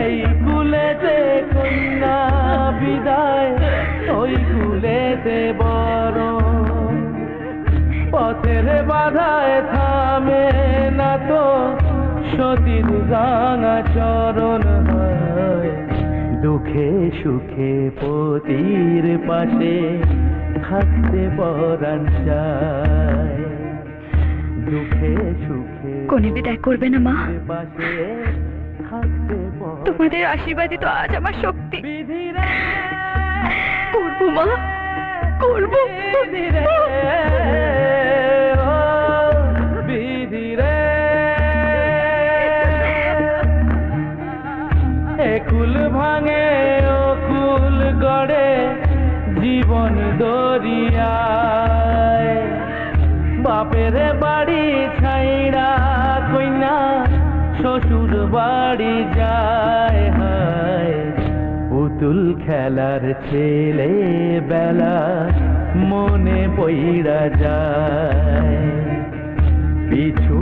এই কুলেতে কন্যা বিদায়, ওই কুলেতে বড় পথের বাধায় থামে না তো সতীর রাঙা চরণ হয়। দুঃখে সুখে পতির পাশে থাকতে পরাণ চায়। দুঃখে সুখে কোনে বিদায় করবে না মা, পাশে থাকতে তোমাদের আশীর্বাদই তো আজ আমার শক্তি। করবো মা, করবো। কুল ভাঙে ও কুল গড়ে জীবন দরিয়ায়। বাপের বাড়ি ছাইড়া কইনা শ্বশুর বাড়ি যায়। হায় পুতুল খেলার ছেলে বেলা মনে পইড়া যায়। পিছু